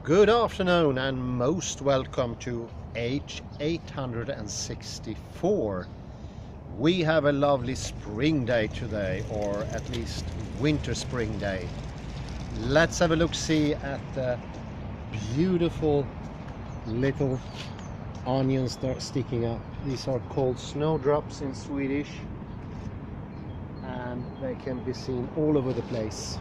Good afternoon and most welcome to H864. We have a lovely spring day today, or at least winter spring day. Let's have a look-see at the beautiful little onions that are sticking up. These are called snowdrops in Swedish, and they can be seen all over the place.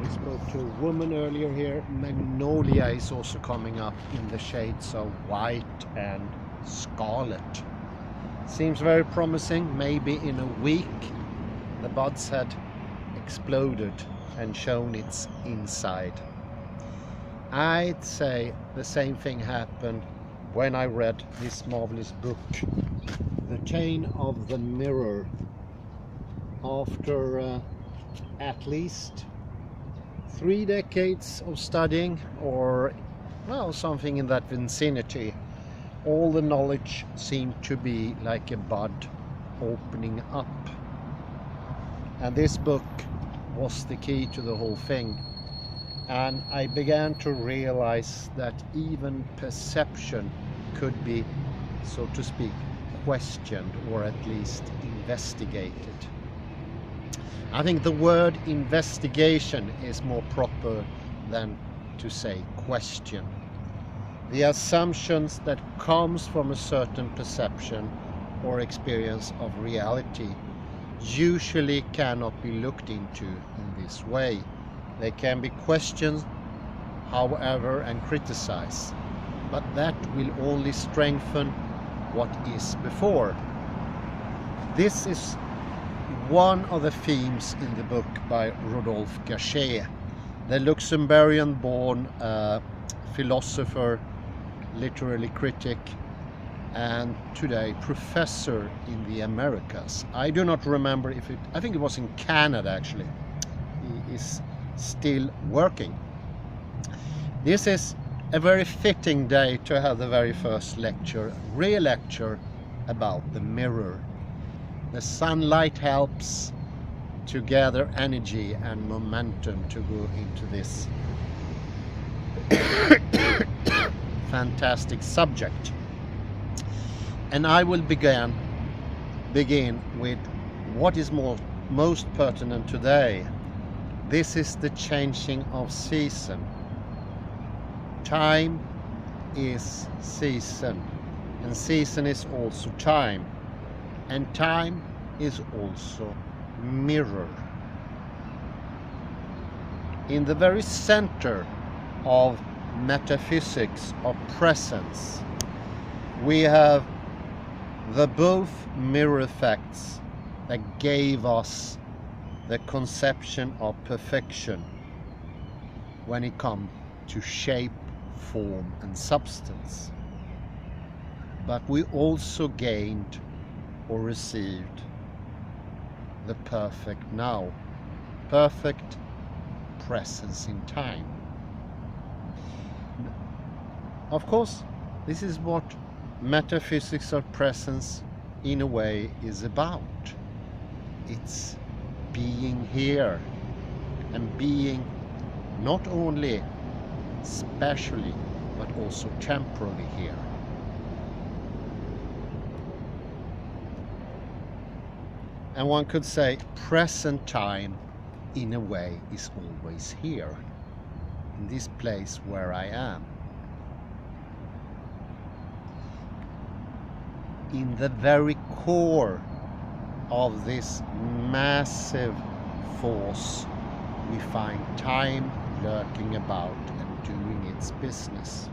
We spoke to a woman earlier here. Magnolia is also coming up in the shades of white and scarlet. Seems very promising. Maybe in a week the buds had exploded and shown its inside. I'd say the same thing happened when I read this marvelous book, The Chain of the Mirror. After at least 3 decades of studying, or well, something in that vicinity, all the knowledge seemed to be like a bud opening up, and this book was the key to the whole thing. And I began to realize that even perception could be, so to speak, questioned, or at least investigated. I think the word investigation is more proper than to say question. The assumptions that comes from a certain perception or experience of reality usually cannot be looked into in this way. They can be questioned, however, and criticized, but that will only strengthen what is before. This is one of the themes in the book by Rodolphe Gasché, the Luxembourgian-born philosopher, literary critic, and today professor in the Americas. I do not remember if I think it was in Canada actually. He is still working. This is a very fitting day to have the very first lecture, real lecture, about the mirror. The sunlight helps to gather energy and momentum to go into this fantastic subject. And I will begin with what is most pertinent today. This is the changing of season. Time is season, and season is also time. And time is also mirror. In the very center of metaphysics of presence, we have the both mirror effects that gave us the conception of perfection when it comes to shape, form, and substance. But we also gained or received the perfect now, perfect presence in time. Of course, this is what metaphysics of presence in a way is about. It's being here, and being not only spatially but also temporally here. And one could say present time in a way is always here, in this place where I am. In the very core of this massive force, we find time lurking about and doing its business.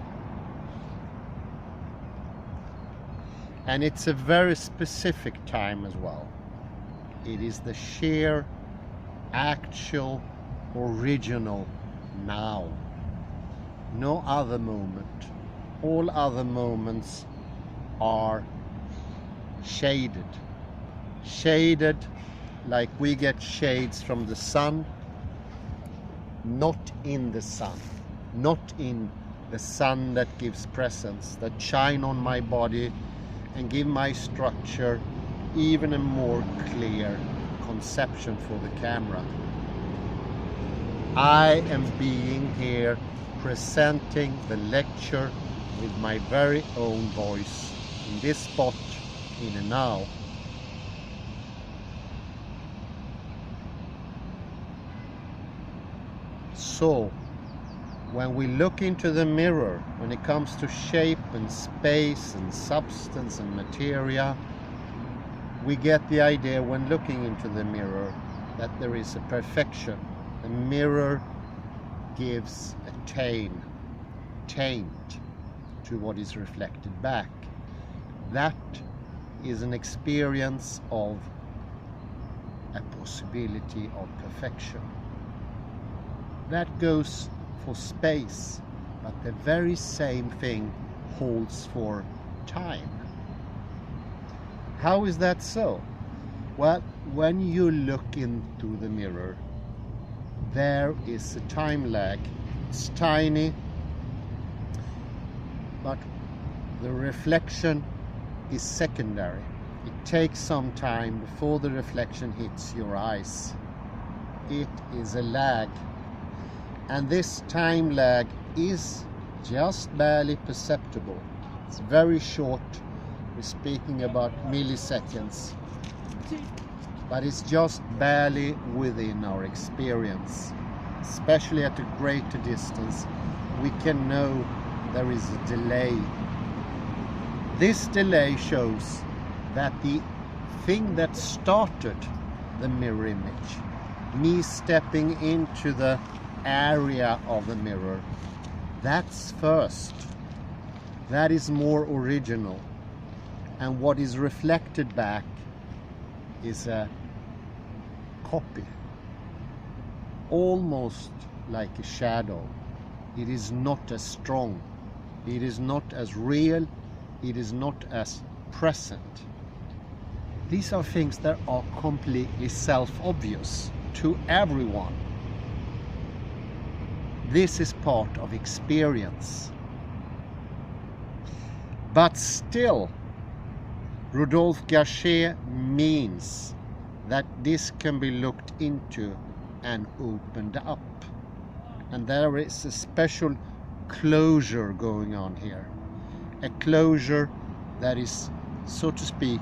And it's a very specific time as well. It is the sheer, actual, original now. No other moment. All other moments are shaded. Shaded like we get shades from the sun, not in the sun. Not in the sun that gives presence, that shine on my body and give my structure even a more clear conception for the camera. I am being here presenting the lecture with my very own voice in this spot in a now. So, when we look into the mirror, when it comes to shape and space and substance and materia, we get the idea when looking into the mirror that there is a perfection. The mirror gives a taint to what is reflected back. That is an experience of a possibility of perfection. That goes for space, but the very same thing holds for time. How is that so? Well, when you look into the mirror, there is a time lag. It's tiny, but the reflection is secondary. It takes some time before the reflection hits your eyes. It is a lag. And this time lag is just barely perceptible. It's very short. We're speaking about milliseconds. But it's just barely within our experience. Especially at a greater distance, we can know there is a delay. This delay shows that the thing that started the mirror image, me stepping into the area of the mirror, that's first. That is more original. And what is reflected back is a copy, almost like a shadow. It is not as strong, it is not as real, it is not as present. These are things that are completely self-obvious to everyone. This is part of experience. But still, Rudolf Gachet means that this can be looked into and opened up. And there is a special closure going on here. A closure that is, so to speak,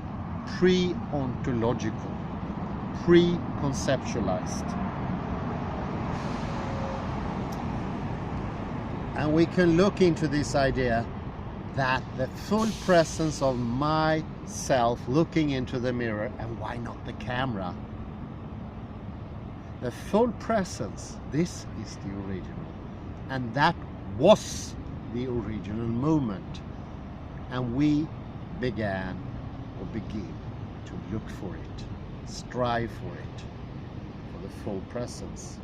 pre-ontological, pre-conceptualized. And we can look into this idea that the full presence of myself looking into the mirror, and why not the camera? The full presence, this is the original. And that was the original moment. And we begin to look for it, strive for it, for the full presence.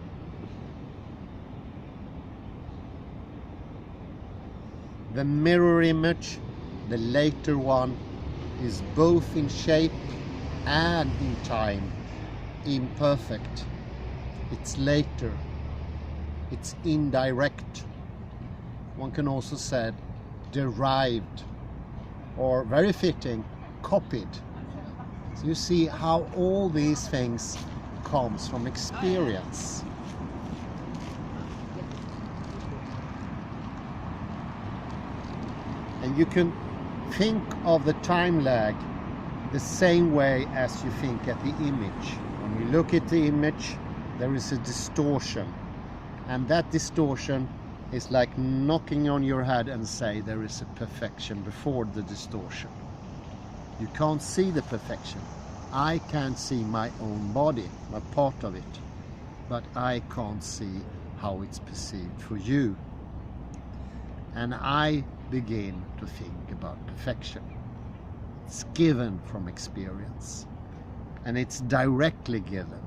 The mirror image, the later one, is both in shape and in time imperfect. It's later. It's indirect. One can also say derived, or very fitting, copied. So you see how all these things comes from experience. And you can think of the time lag the same way as you think at the image. When you look at the image, there is a distortion. And that distortion is like knocking on your head and say there is a perfection before the distortion. You can't see the perfection. I can't see my own body, my part of it. But I can't see how it's perceived for you. And I begin to think about perfection. It's given from experience, and it's directly given.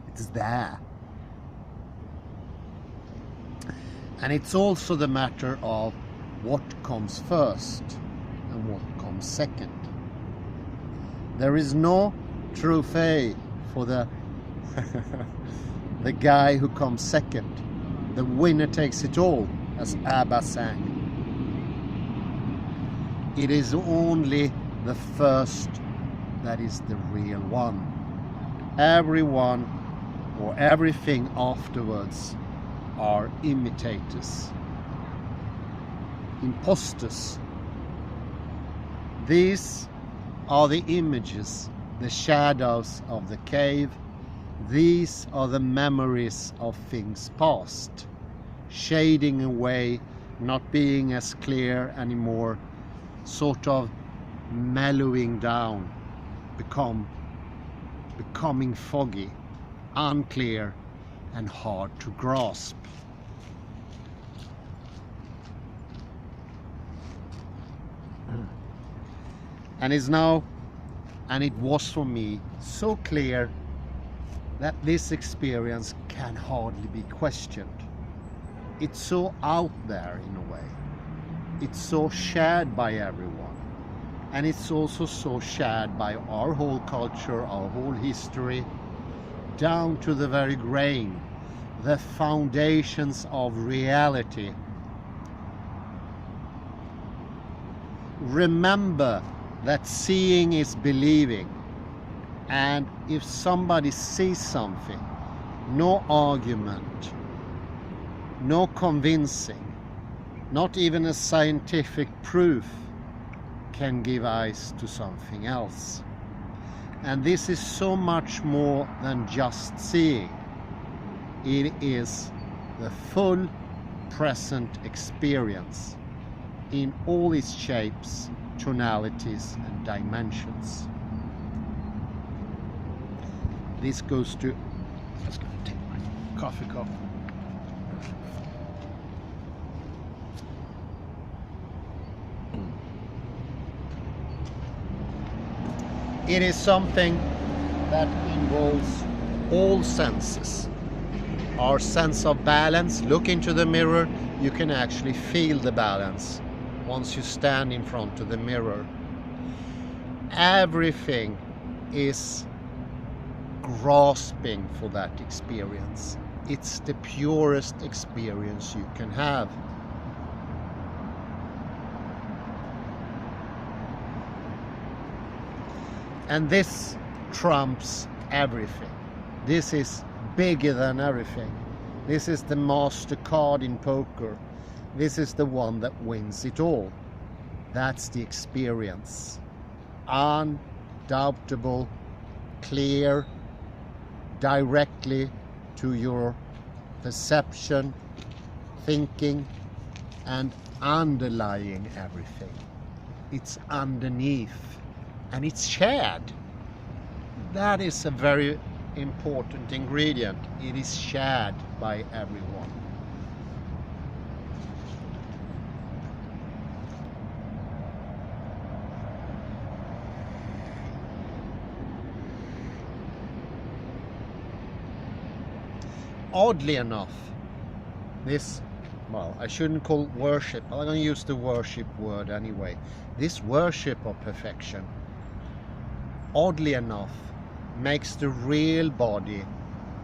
It's there. And it's also the matter of what comes first and what comes second. There is no trophy for the the guy who comes second. The winner takes it all, as ABBA sang. It is only the first that is the real one. Everyone or everything afterwards are imitators, imposters. These are the images, the shadows of the cave. These are the memories of things past, shading away, not being as clear anymore, sort of mellowing down, becoming foggy, unclear, and hard to grasp. And it's now, and it was for me, so clear that this experience can hardly be questioned. It's so out there in a way. It's so shared by everyone. And it's also so shared by our whole culture, our whole history, down to the very grain, the foundations of reality. Remember that seeing is believing. And if somebody sees something, no argument, no convincing, not even a scientific proof can give eyes to something else. And this is so much more than just seeing. It is the full present experience in all its shapes, tonalities, and dimensions. This goes to, I'm just going to take my coffee cup. It is something that involves all senses. Our sense of balance, look into the mirror, you can actually feel the balance once you stand in front of the mirror. Everything is grasping for that experience. It's the purest experience you can have. And this trumps everything. This is bigger than everything. This is the master card in poker. This is the one that wins it all. That's the experience. Undoubtable, clear, directly to your perception, thinking, and underlying everything. It's underneath. And it's shared. That is a very important ingredient. It is shared by everyone. Oddly enough, this, well, I shouldn't call it worship, but I'm going to use the worship word anyway. This worship of perfection, oddly enough, makes the real body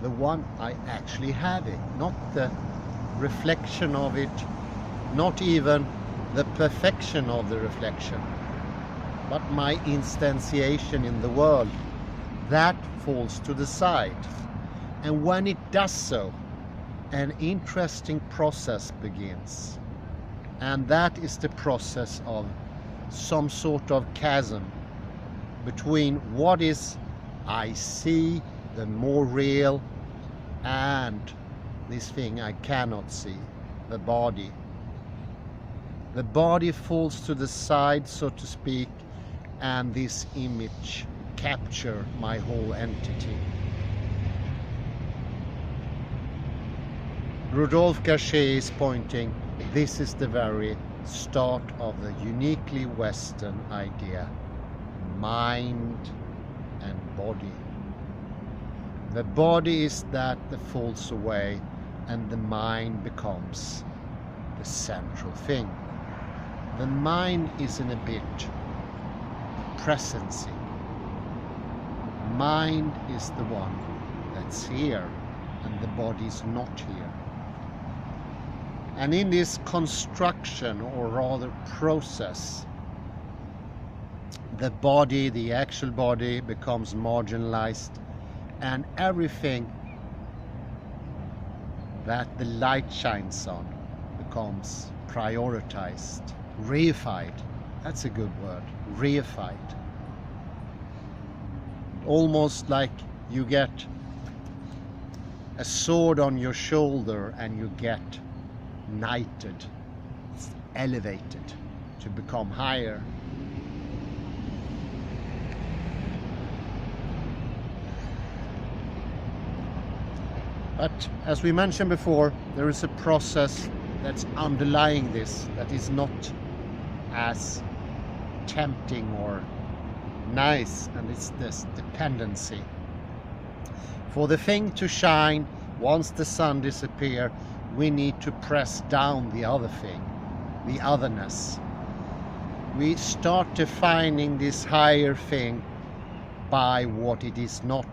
the one I actually have it, not the reflection of it, not even the perfection of the reflection, but my instantiation in the world. That falls to the side. And when it does so, an interesting process begins. And that is the process of some sort of chasm between what is I see, the more real, and this thing I cannot see, the body. The body falls to the side, so to speak, and this image captures my whole entity. Rodolphe Gasquet is pointing, this is the very start of the uniquely Western idea, mind and body. The body is that falls away, and the mind becomes the central thing. The mind is in a bit presency. Mind is the one that's here, and the body is not here. And in this construction, or rather process, the body, the actual body, becomes marginalized, and everything that the light shines on becomes prioritized, reified. That's a good word, reified. Almost like you get a sword on your shoulder and you get knighted, it's elevated to become higher. But as we mentioned before, there is a process that's underlying this that is not as tempting or nice, and it's this dependency. For the thing to shine, once the sun disappears, we need to press down the other thing, the otherness. We start defining this higher thing by what it is not.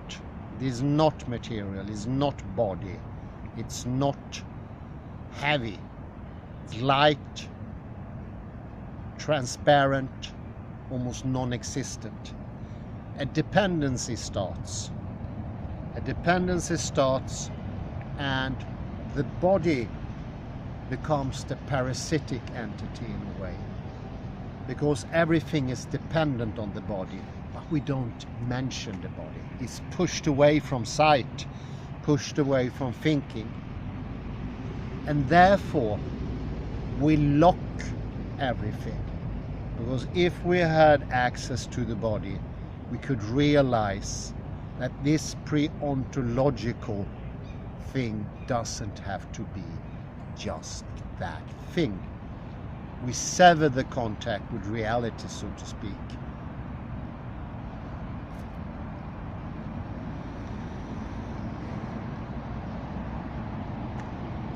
It is not material, it is not body, it's not heavy, it's light, transparent, almost non-existent. A dependency starts. A dependency starts, and the body becomes the parasitic entity in a way, because everything is dependent on the body, but we don't mention the body. It's pushed away from sight, pushed away from thinking, and therefore we lock everything. Because if we had access to the body, we could realize that this pre-ontological thing doesn't have to be just that thing. We sever the contact with reality, so to speak.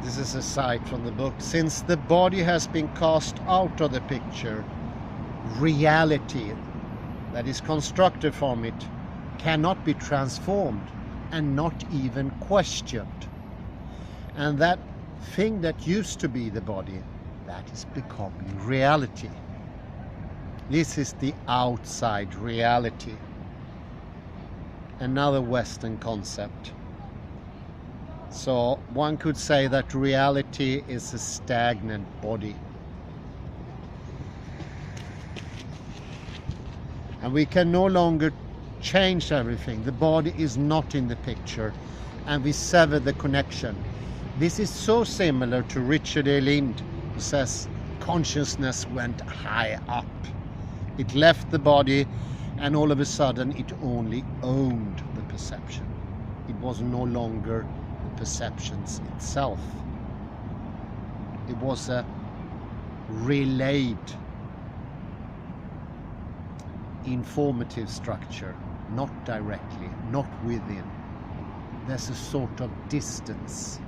This is a cite from the book. Since the body has been cast out of the picture, reality that is constructed from it cannot be transformed and not even questioned. And that thing that used to be the body, that is becoming reality. This is the outside reality. Another Western concept. So one could say that reality is a stagnant body. And we can no longer change everything. The body is not in the picture, and we sever the connection. This is so similar to Richard A. Lind, who says consciousness went high up. It left the body, and all of a sudden it only owned the perception. It was no longer the perceptions itself. It was a relayed informative structure, not directly, not within. There's a sort of distance.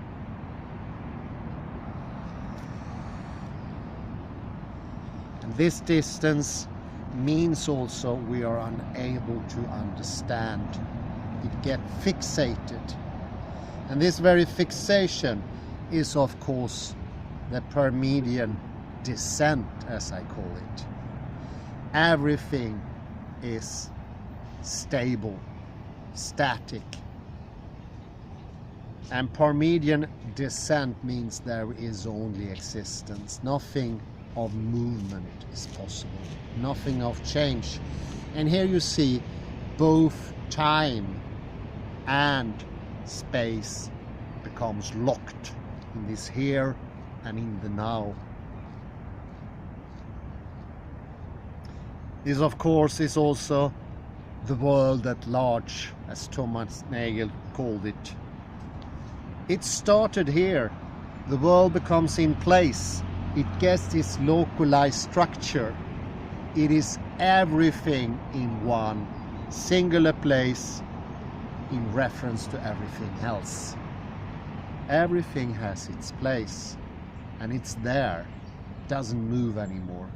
And this distance means also we are unable to understand. It gets fixated. And this very fixation is, of course, the Parmenian descent, as I call it. Everything is stable, static. And Parmenian descent means there is only existence. Nothing of movement is possible. Nothing of change. And here you see both time and space becomes locked in this here and in the now. This, of course, is also the world at large, as Thomas Nagel called it. It started here. The world becomes in place. It gets this localized structure. It is everything in one singular place in reference to everything else. Everything has its place, and it's there. It doesn't move anymore.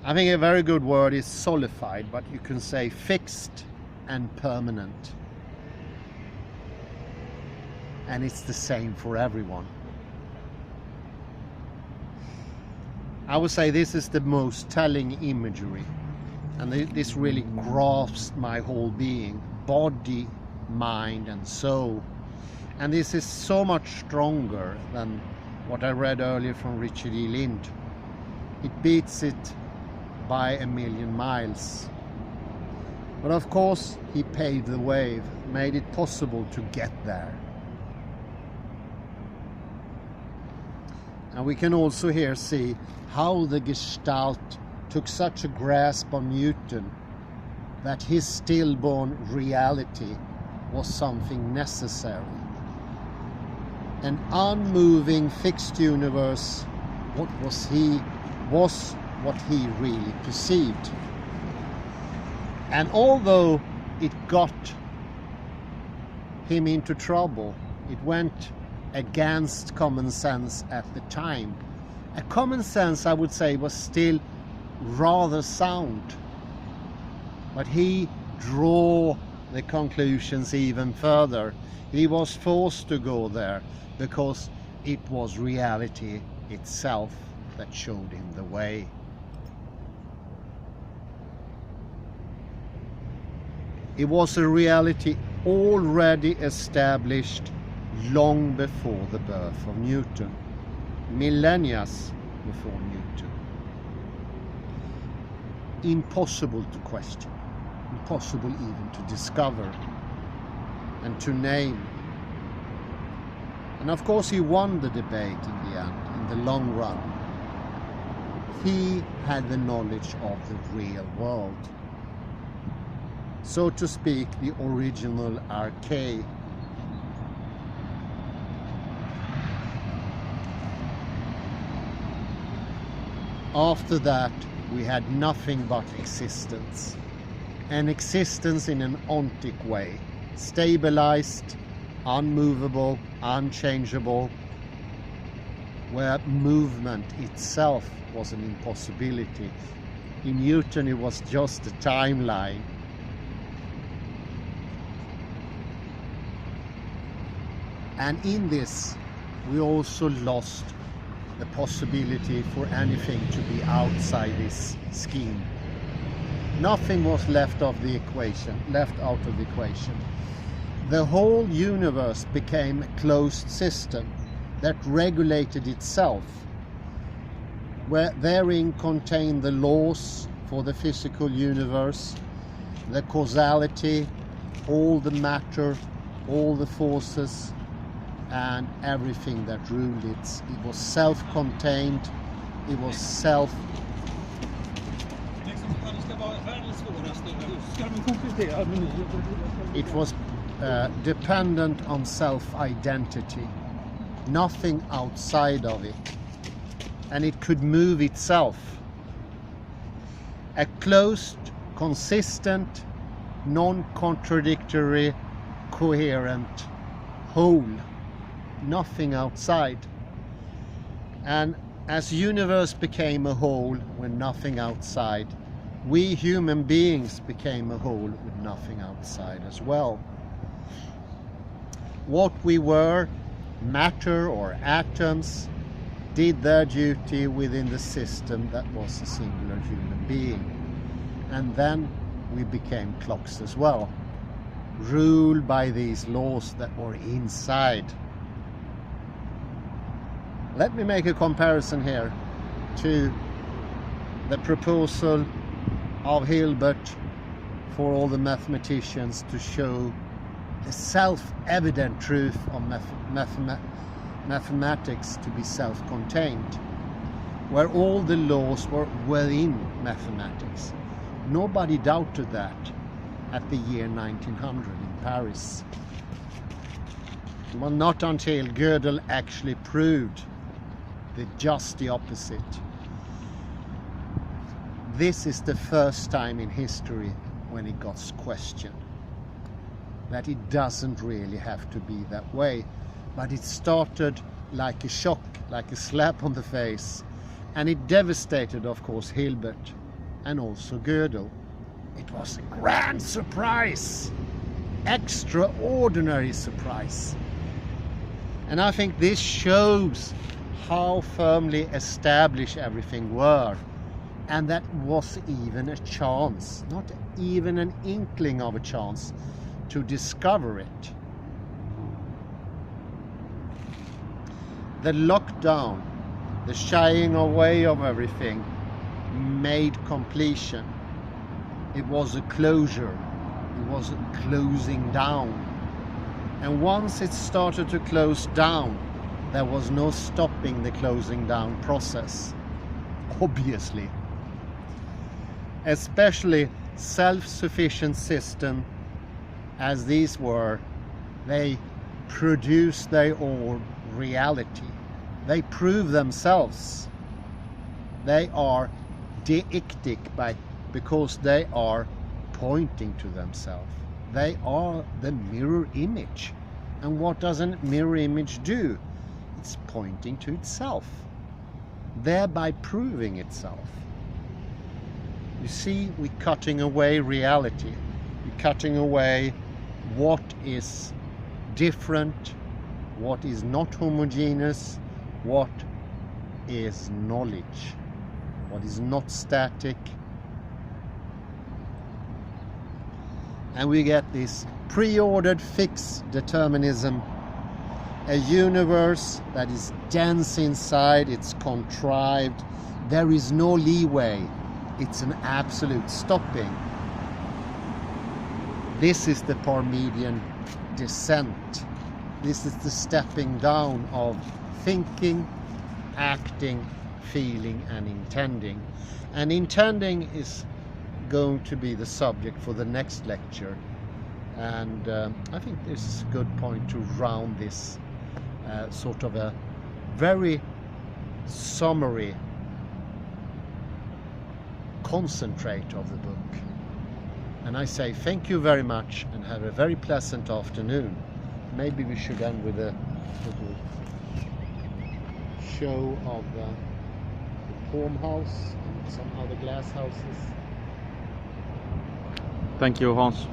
I think a very good word is solidified, but you can say fixed and permanent. And it's the same for everyone. I would say this is the most telling imagery, and this really grasps my whole being, body, mind and soul. And this is so much stronger than what I read earlier from Richard E. Lind. It beats it by 1,000,000 miles. But of course, he paved the way, made it possible to get there. And we can also here see how the Gestalt took such a grasp on Newton that his stillborn reality was something necessary. An unmoving fixed universe, what was what he really perceived. And although it got him into trouble, it went against common sense at the time. A common sense, I would say, was still rather sound, but he drew the conclusions even further. He was forced to go there because it was reality itself that showed him the way. It was a reality already established long before the birth of Newton, millennia before Newton. Impossible to question, impossible even to discover and to name. And of course he won the debate in the end, in the long run. He had the knowledge of the real world. So to speak, the original arche. After that, we had nothing but existence. An existence in an ontic way, stabilized, unmovable, unchangeable, where movement itself was an impossibility. In Newton, it was just a timeline. And in this, we also lost the possibility for anything to be outside this scheme. Nothing was left out of the equation. The whole universe became a closed system that regulated itself, where therein contained the laws for the physical universe, the causality, all the matter, all the forces, and everything that ruled it. It was self-contained, it was dependent on self-identity, nothing outside of it, and it could move itself. A closed, consistent, non-contradictory, coherent whole. Nothing outside. And as universe became a whole with nothing outside, we human beings became a whole with nothing outside as well. What we were, matter or atoms, did their duty within the system that was a singular human being. And then we became clocks as well, ruled by these laws that were inside. Let me make a comparison here to the proposal of Hilbert for all the mathematicians to show the self-evident truth of mathematics to be self-contained, where all the laws were within mathematics. Nobody doubted that at the year 1900 in Paris. Well, not until Gödel actually proved just the opposite. This is the first time in history when it got questioned, that it doesn't really have to be that way. But it started like a shock, like a slap on the face, and it devastated, of course, Hilbert and also Gödel. It was a grand surprise, extraordinary surprise. And I think this shows how firmly established everything were, and that was even a chance, not even an inkling of a chance, to discover it. The lockdown, the shying away of everything, made completion. It was a closure. It was a closing down. And once it started to close down, there was no stopping the closing down process, obviously. Especially self-sufficient system as these were, they produce their own reality. They prove themselves. They are deictic because they are pointing to themselves. They are the mirror image. And what does a mirror image do? It's pointing to itself, thereby proving itself. You see, we're cutting away reality. We're cutting away what is different, what is not homogeneous, what is knowledge, what is not static. And we get this pre-ordered fixed determinism, a universe that is dense inside, it's contrived, there is no leeway, it's an absolute stopping. This is the Parmenian descent. This is the stepping down of thinking, acting, feeling and intending. And intending is going to be the subject for the next lecture. And I think this is a good point to round this sort of a very summary concentrate of the book. And I say thank you very much and have a very pleasant afternoon. Maybe we should end with a little show of the Form House and some other glass houses. Thank you, Hans.